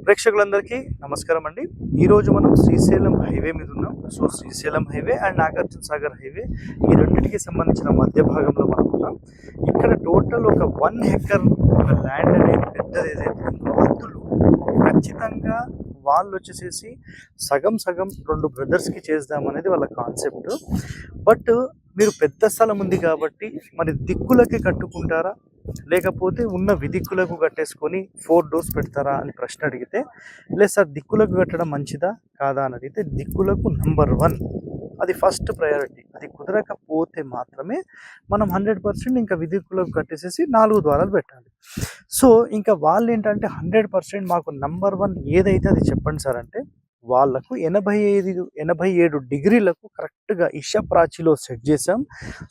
ప్రేక్షకులందరికీ నమస్కారం అండి. ఈరోజు మనం శ్రీశైలం హైవే మీద ఉన్నాం. So Srisailam highway and Nagarjuna Sagar highway ఈ రెండింటికి సంబంధించిన మధ్య భాగంలో మనం ఉన్నాం. ఇక్కడ టోటల్ ఒక 1 ఎకర్ ఒక ల్యాండ్ అనేది పెద్దది ఏదైతే ఉందో అందులో ఖచ్చితంగా వాళ్ళు వచ్చేసేసి సగం సగం 2 బ్రదర్స్కి చేద్దామనేది వాళ్ళ కాన్సెప్ట్. బట్ మీరు పెద్ద స్థలం ఉంది కాబట్టి మరి దిక్కులకి కట్టుకుంటారా, లేకపోతే ఉన్న విదిక్కులకు కట్టేసుకొని 4 డోర్స్ పెడతారా అని ప్రశ్న అడిగితే, లేదు సార్ దిక్కులకు కట్టడం మంచిదా కాదా అని అడిగితే, దిక్కులకు నంబర్ 1 అది ఫస్ట్ ప్రయారిటీ. అది కుదరకపోతే మాత్రమే మనం 100% ఇంకా విదిక్కులకు కట్టేసేసి 4 ద్వారాలు పెట్టాలి. సో ఇంకా వాళ్ళు ఏంటంటే 100% మాకు నంబర్ 1 ఏదైతే అది చెప్పండి సార్ అంటే, వాళ్ళకు 87 డిగ్రీలకు కరెక్ట్గా ఇషా ప్రాచిలో సెట్ చేసాం.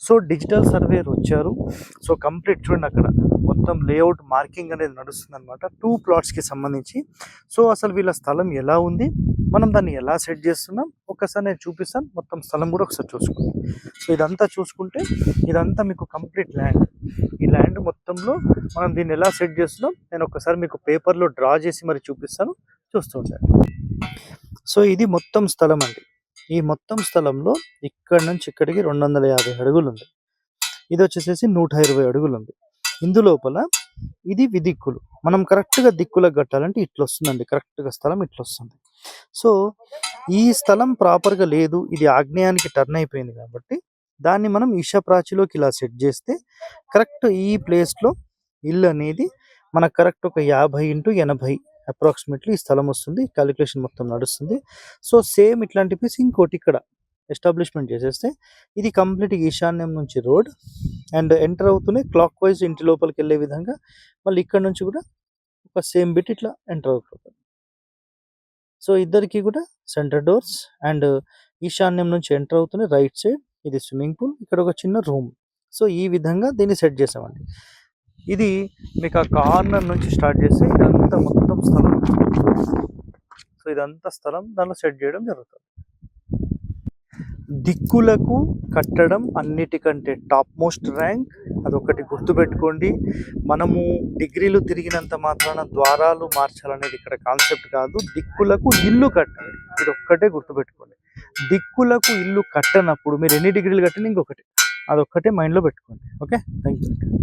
సో డిజిటల్ సర్వేర్ వచ్చారు. సో కంప్లీట్ చూడండి అక్కడ మొత్తం లేఅవుట్ మార్కింగ్ అనేది నడుస్తుంది అనమాట 2 ప్లాట్స్కి సంబంధించి. సో అసలు వీళ్ళ స్థలం ఎలా ఉంది, మనం దాన్ని ఎలా సెట్ చేస్తున్నాం ఒక్కసారి నేను చూపిస్తాను. మొత్తం స్థలం కూడా ఒకసారి చూసుకోండి. సో ఇదంతా చూసుకుంటే ఇదంతా మీకు కంప్లీట్ ల్యాండ్. ఈ ల్యాండ్ మొత్తంలో మనం దీన్ని ఎలా సెట్ చేస్తున్నాం నేను ఒక్కసారి మీకు పేపర్లో డ్రా చేసి మరి చూపిస్తాను, చూస్తుంటాను. సో ఇది మొత్తం స్థలం అండి. ఈ మొత్తం స్థలంలో ఇక్కడ నుంచి ఇక్కడికి 250 అడుగులు ఉంది. ఇది వచ్చేసేసి 120 అడుగులు ఉంది. ఇందులోపల ఇది విదిక్కులు. మనం కరెక్ట్గా దిక్కులకు కట్టాలంటే ఇట్లా వస్తుందండి. కరెక్ట్గా స్థలం ఇట్లా వస్తుంది. సో ఈ స్థలం ప్రాపర్గా లేదు, ఇది ఆగ్నేయానికి టర్న్ అయిపోయింది కాబట్టి దాన్ని మనం ఈశా ప్రాచిలోకి ఇలా సెట్ చేస్తే కరెక్ట్ ఈ ప్లేస్లో ఇల్లు అనేది మనకు కరెక్ట్ ఒక 50x80 అప్రాక్సిమేట్లీ ఈ స్థలం వస్తుంది. క్యాలిక్యులేషన్ మొత్తం నడుస్తుంది. సో సేమ్ ఇట్లాంటి పీస్ ఇంకోటి ఇక్కడ ఎస్టాబ్లిష్మెంట్ చేసేస్తే ఇది కంప్లీట్ ఈశాన్యం నుంచి రోడ్ అండ్ ఎంటర్ అవుతూనే క్లాక్ వైజ్ ఇంటి లోపలికి వెళ్ళే విధంగా మళ్ళీ ఇక్కడ నుంచి కూడా ఒక సేమ్ బిట్ ఇట్లా ఎంటర్ అవుతుంది. సో ఇద్దరికి కూడా సెంటర్ డోర్స్ అండ్ ఈశాన్యం నుంచి ఎంటర్ అవుతూనే రైట్ సైడ్ ఇది స్విమ్మింగ్ పూల్, ఇక్కడ ఒక చిన్న రూమ్. సో ఈ విధంగా దీన్ని సెట్ చేసామండి. ఇది మీకు ఆ కార్నర్ నుంచి స్టార్ట్ చేస్తే ఇదంతా మొత్తం స్థలం. సో ఇదంతా స్థలం దానిలో సెట్ చేయడం జరుగుతుంది. దిక్కులకు కట్టడం అన్నిటికంటే టాప్ మోస్ట్ ర్యాంక్. అదొకటి గుర్తుపెట్టుకోండి. మనము డిగ్రీలు తిరిగినంత మాత్రాన ద్వారాలు మార్చాలనేది ఇక్కడ కాన్సెప్ట్ కాదు. దిక్కులకు ఇల్లు కట్టాలి, ఇది ఒక్కటే గుర్తుపెట్టుకోండి. దిక్కులకు ఇల్లు కట్టనప్పుడు మీరు ఎన్ని డిగ్రీలు కట్టిన ఇంకొకటి, అదొక్కటే మైండ్లో పెట్టుకోండి. Okay, thank you.